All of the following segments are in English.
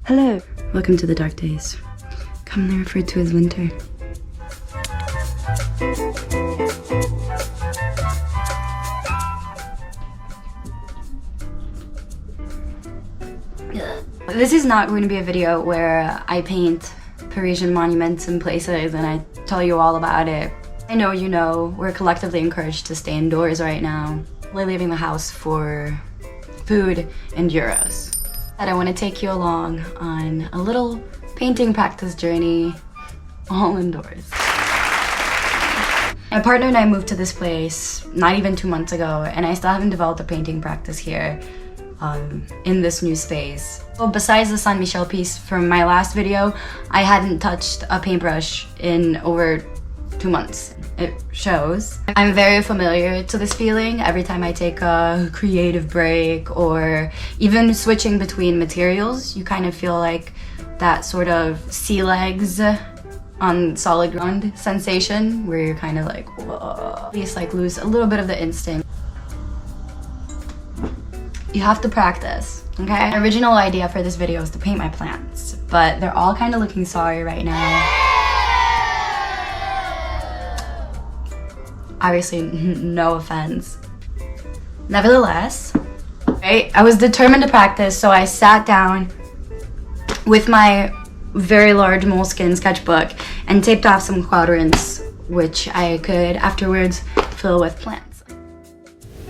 Hello, welcome to the dark days, commonly referred to as winter. This is not going to be a video where I paint Parisian monuments and places and I tell you all about it. I know you know, we're collectively encouraged to stay indoors right now. We're leaving the house for food and euros. And I want to take you along on a little painting practice journey, all indoors. My partner and I moved to this place not even 2 months ago, and I still haven't developed a painting practice here in this new space. Well, besides the San Michel piece from my last video, I hadn't touched a paintbrush in over 2 months. It shows. I'm very familiar to this feeling every time I take a creative break or even switching between materials. You kind of feel like that sort of sea legs on solid ground sensation where you're kind of like, whoa. At least like lose a little bit of the instinct. You have to practice, okay? My original idea for this video is to paint my plants, but they're all kind of looking sorry right now. Obviously, no offense. Nevertheless, right, I was determined to practice, so I sat down with my very large moleskin sketchbook and taped off some quadrants, which I could afterwards fill with plants.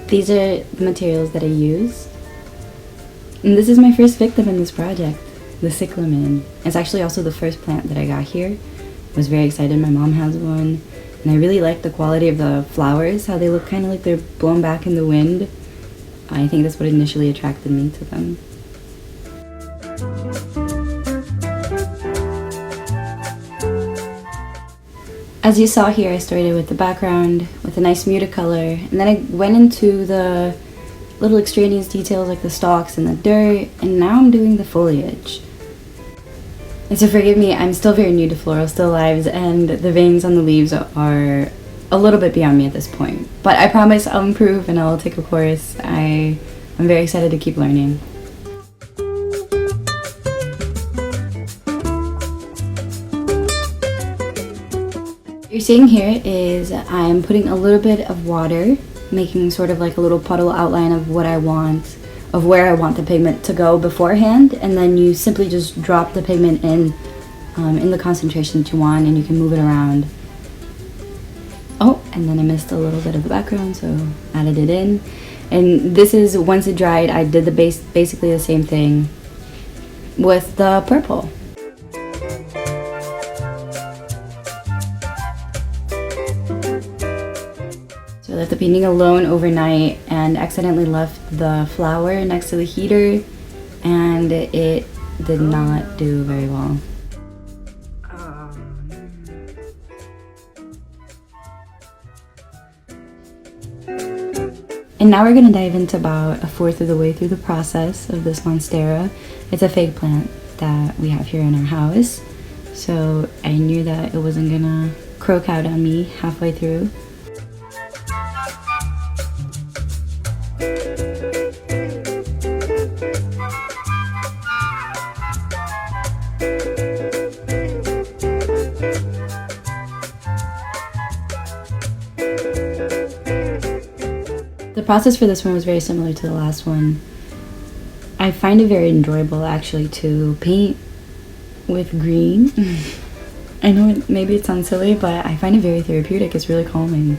These are the materials that I used. And this is my first victim in this project, the cyclamen. It's actually also the first plant that I got here. I was very excited, my mom has one. And I really like the quality of the flowers, how they look kind of like they're blown back in the wind. I think that's what initially attracted me to them. As you saw here, I started with the background with a nice muted color, and then I went into the little extraneous details like the stalks and the dirt, and now I'm doing the foliage. And so forgive me, I'm still very new to floral still lives, and the veins on the leaves are a little bit beyond me at this point. But I promise I'll improve and I'll take a course. I'm very excited to keep learning. What you're seeing here is I'm putting a little bit of water, making sort of like a little puddle outline of what I want, of where I want the pigment to go beforehand, and then you simply just drop the pigment in the concentration that you want, and you can move it around. Oh, and then I missed a little bit of the background, so added it in. And this is, once it dried, I did basically the same thing with the purple. So I left the painting alone overnight and accidentally left the flower next to the heater, and it did not do very well. And now we're going to dive into about a fourth of the way through the process of this monstera. It's a fake plant that we have here in our house, so I knew that it wasn't going to croak out on me halfway through. The process for this one was very similar to the last one. I find it very enjoyable actually to paint with green. I know maybe it sounds silly, but I find it very therapeutic. It's really calming.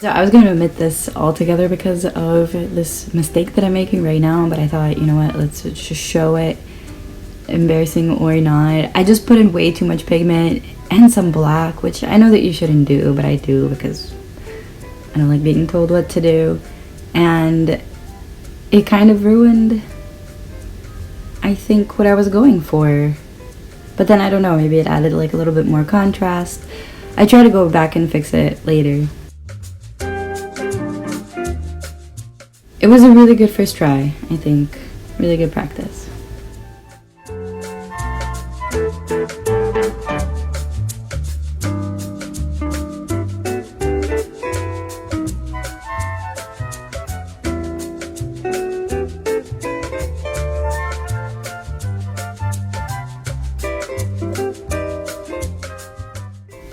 So I was going to omit this altogether because of this mistake that I'm making right now, but I thought, you know what, let's just show it, embarrassing or not. I just put in way too much pigment and some black, which I know that you shouldn't do, but I do because I don't like being told what to do. And it kind of ruined, I think, what I was going for. But then I don't know, maybe it added like a little bit more contrast. I try to go back and fix it later. it was a really good first try, I think. Really good practice.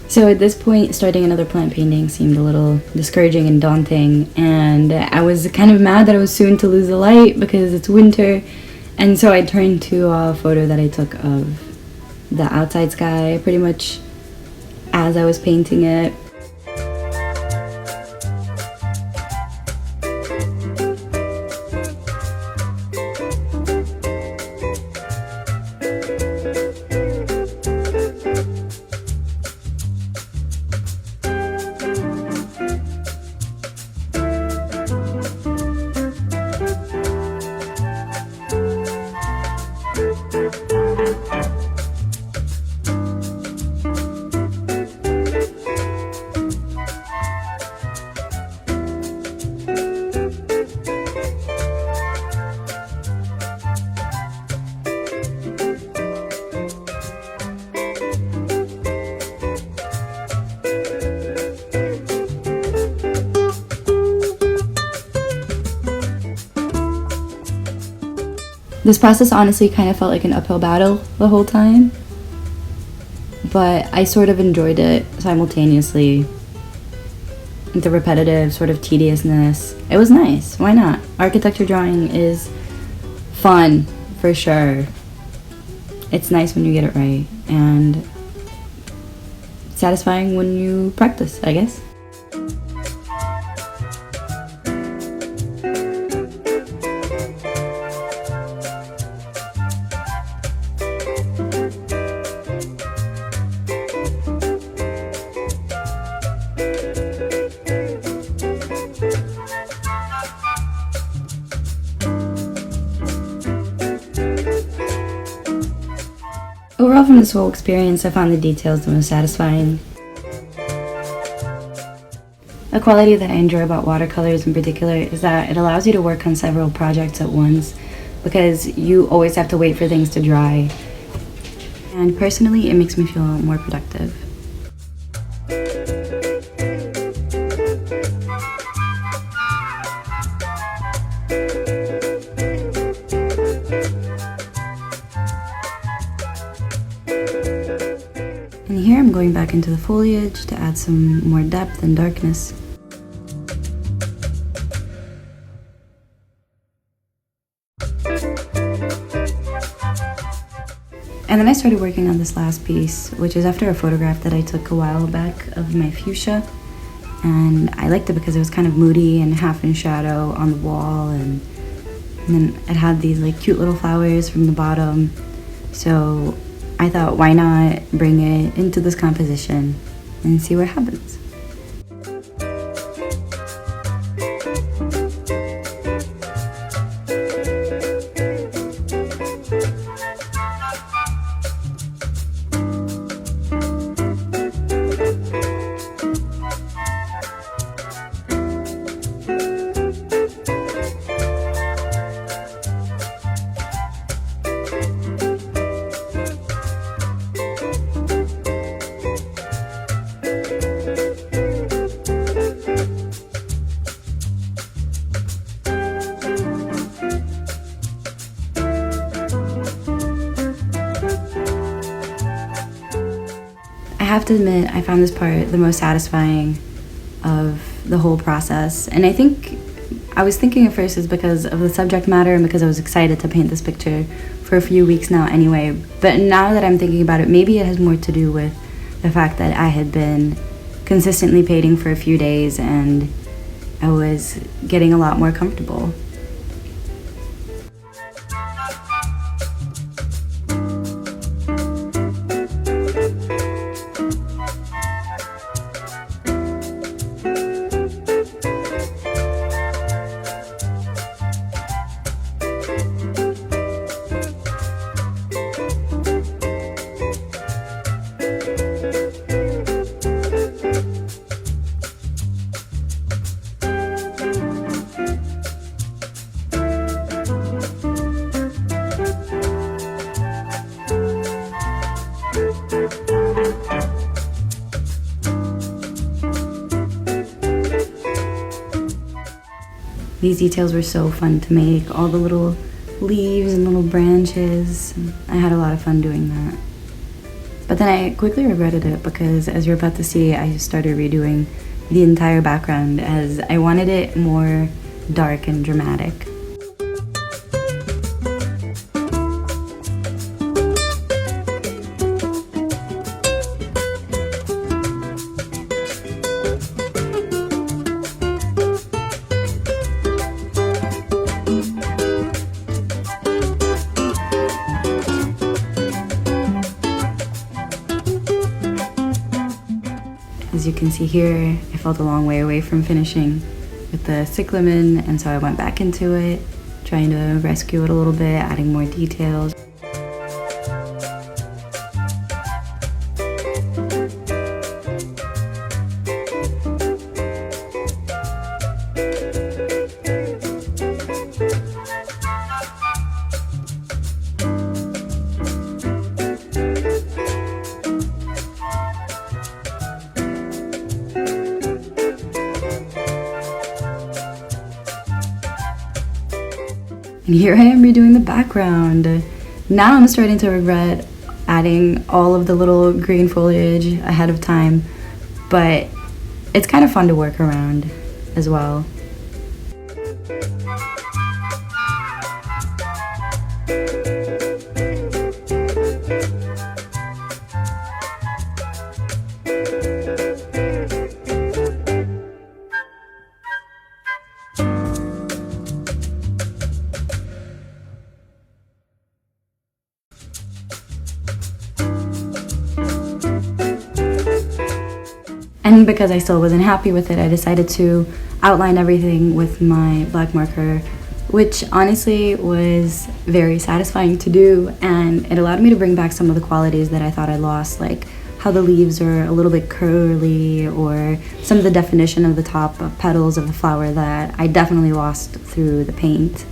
So at this point, starting another plant painting seemed a little discouraging and daunting, and I was kind of mad that I was soon to lose the light because it's winter, and so I turned to a photo that I took of the outside sky pretty much as I was painting it. This process honestly kind of felt like an uphill battle the whole time, but I sort of enjoyed it simultaneously. The repetitive sort of tediousness, it was nice. Why not? Architecture drawing is fun, for sure. It's nice when you get it right, and satisfying when you practice, I guess. Overall, from this whole experience, I found the details the most satisfying. A quality that I enjoy about watercolors in particular is that it allows you to work on several projects at once because you always have to wait for things to dry. And personally, it makes me feel more productive. And here I'm going back into the foliage to add some more depth and darkness. And then I started working on this last piece, which is after a photograph that I took a while back of my fuchsia. And I liked it because it was kind of moody and half in shadow on the wall, and then it had these like cute little flowers from the bottom. So I thought, why not bring it into this composition and see what happens. I have to admit, I found this part the most satisfying of the whole process. And I think, I was thinking at first it's because of the subject matter and because I was excited to paint this picture for a few weeks now anyway. But now that I'm thinking about it, maybe it has more to do with the fact that I had been consistently painting for a few days and I was getting a lot more comfortable. These details were so fun to make, all the little leaves and little branches. I had a lot of fun doing that. But then I quickly regretted it because, as you're about to see, I just started redoing the entire background as I wanted it more dark and dramatic. As you can see here, I felt a long way away from finishing with the cyclamen, and so I went back into it, trying to rescue it a little bit, adding more details. And here I am redoing the background. Now I'm starting to regret adding all of the little green foliage ahead of time, but it's kind of fun to work around as well. And because I still wasn't happy with it, I decided to outline everything with my black marker, which honestly was very satisfying to do, and it allowed me to bring back some of the qualities that I thought I lost, like how the leaves are a little bit curly, or some of the definition of the top petals of the flower that I definitely lost through the paint.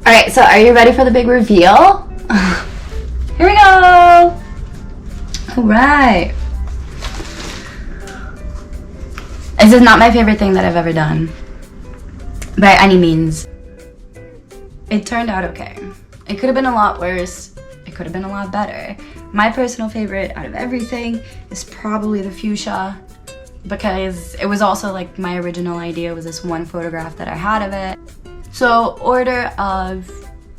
Alright, so are you ready for the big reveal? Here we go! Alright. This is not my favorite thing that I've ever done, by any means. It turned out okay. It could have been a lot worse. It could have been a lot better. My personal favorite out of everything is probably the fuchsia, because it was also like my original idea was this one photograph that I had of it. So order of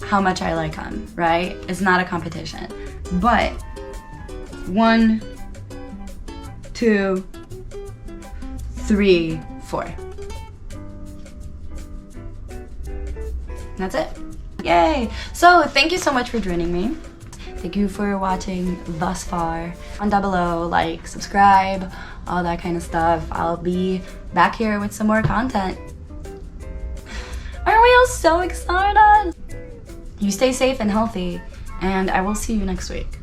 how much I like them, right? It's not a competition. But 1, 2, 3, 4. That's it. Yay! So thank you so much for joining me. Thank you for watching thus far. Down below, like, subscribe, all that kind of stuff. I'll be back here with some more content. Aren't we all so excited? You stay safe and healthy, and I will see you next week.